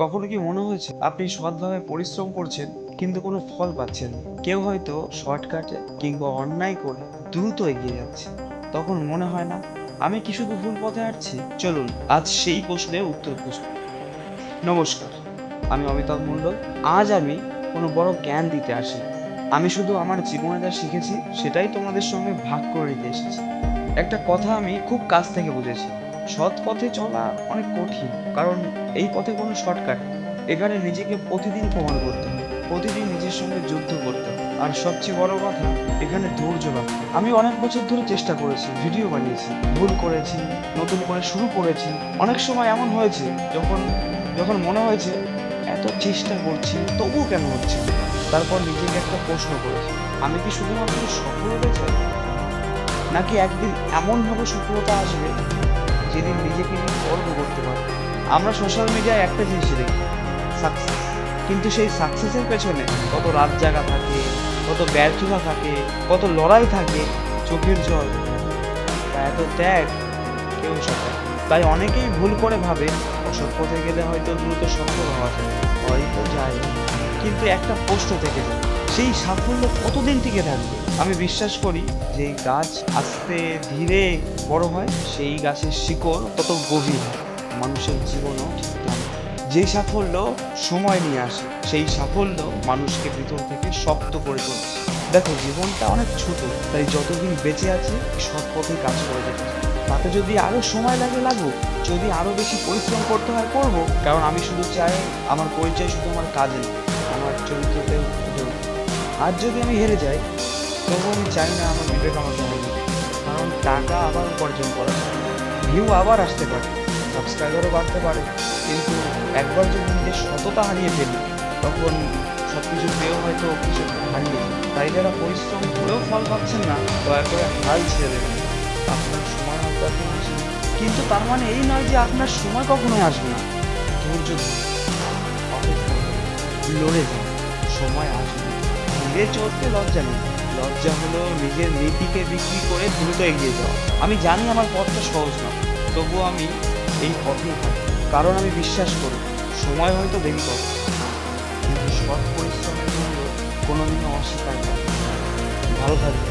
কখনো কি মনে হয়েছে আপনি সৎভাবে পরিশ্রম করছেন কিন্তু কোনো ফল পাচ্ছেন না? কেউ হয়তো শর্টকাটে কিংবা অন্যায় করে দ্রুত এগিয়ে যাচ্ছে, তখন মনে হয় না আমি কি শুধু ভুল পথে হাঁটছি? চলুন আজ সেই প্রশ্নের উত্তর খুঁজব। নমস্কার, আমি অমিতাভ মণ্ডল। আজ আমি কোনো বড় জ্ঞান দিতে আসি, আমি শুধু আমার জীবনে যা শিখেছি সেটাই তোমাদের সঙ্গে ভাগ করে নিতে এসেছি। একটা কথা আমি খুব কাছ থেকে বুঝেছি, সৎ পথে চলা অনেক কঠিন, কারণ এই পথে কোনো শর্টকাট নেই। এখানে নিজেকে প্রতিদিন প্রমাণ করতে হয়, প্রতিদিন নিজের সঙ্গে যুদ্ধ করতে হয়, আর সবচেয়ে বড় কথা, এখানে ধৈর্য রাখতে হয়। আমি অনেক বছর ধরে চেষ্টা করেছি, ভিডিও বানিয়েছি, ভুল করেছি, নতুন করে শুরু করেছি। অনেক সময় এমন হয়েছে যখন যখন মনে হয়েছে এত চেষ্টা করছি তবুও কেন হচ্ছে না? তারপর নিজেকে একটা প্রশ্ন করেছি, আমি কি শুধুমাত্র সফল হতে চাই, নাকি একদিন এমনভাবে সফলতা আসবে যেদিন নিজেকে নিয়ে গর্ব করতে পারবো? আমরা সোশ্যাল মিডিয়ায় একটা জিনিস দেখি, সাকসেস, কিন্তু সেই সাকসেসের পেছনে কত রাত জাগা থাকে, কত ব্যর্থতা থাকে, কত লড়াই থাকে, চোখের জল বা এত ত্যাগ কেউ শেখায় না। তাই অনেকেই ভুল করে ভাবে অসৎ পথে গেলে হয়তো দ্রুত সফল হওয়া যায়, হয়তো যায়, কিন্তু একটা প্রশ্ন থেকে যায়, সেই সাফল্য কতদিন টিকে থাকবে? আমি বিশ্বাস করি যে গাছ আস্তে ধীরে বড় হয়, সেই গাছের শিকড় তত গভীর হয়। মানুষের জীবনও ঠিক তেমন। যে সাফল্য সময় নিয়ে আসে, সেই সাফল্য মানুষকে ভিতর থেকে শক্ত করে তোলে। দেখো, জীবনটা অনেক ছোট, তাই যতদিন বেঁচে আছে সৎ পথে কাজ করে যেতে চাই। তাতে যদি আরো সময় লাগে লাগুক, যদি আরো বেশি পরিশ্রম করতে হয় করব, কারণ আমি শুধু চাই আমার পরিচয় শুধু আমার কাজে না, আমার চরিত্রতেও ফুটে উঠুক। আর যদি আমি হেরে যাই, তবুও আমি চাই না আমার বিবেক আমাকে হারিয়ে দিক। কারণ টাকা আবার উপার্জন করা যায়, ভিউ আবার আসতে পারে, সাবস্ক্রাইবারও বাড়তে পারে, কিন্তু একবার যদি নিজের সততা হারিয়ে ফেলি, তখন সব কিছু পেয়েও হয়তো কিছু হারিয়ে যায়। তাই যারা পরিশ্রম করেও ফল পাচ্ছেন না, দয়া করে হাল ছেড়ে দেবেন। আপনার সময় হয়তো এখন আসেনি, কিন্তু তার মানে এই নয় যে আপনার সময় কখনোই আসবে না। ধৈর্য ধরুন, অপেক্ষা করুন, লড়ে যান, সময় আসবে। ধীরে চলতে লজ্জা নেই, লজ্জা হলো নিজের নীতিকে বিক্রি করে দ্রুত এগিয়ে যাওয়া। আমি জানি আমার পথটা সহজ নয়, তবুও আমি এই পথেই থাকি, কারণ আমি বিশ্বাস করি সময় হয়তো দেরি করে, কিন্তু সৎ পরিশ্রমের মূল্য কোনোদিনও অস্বীকার করে না। ভালো থাকবে।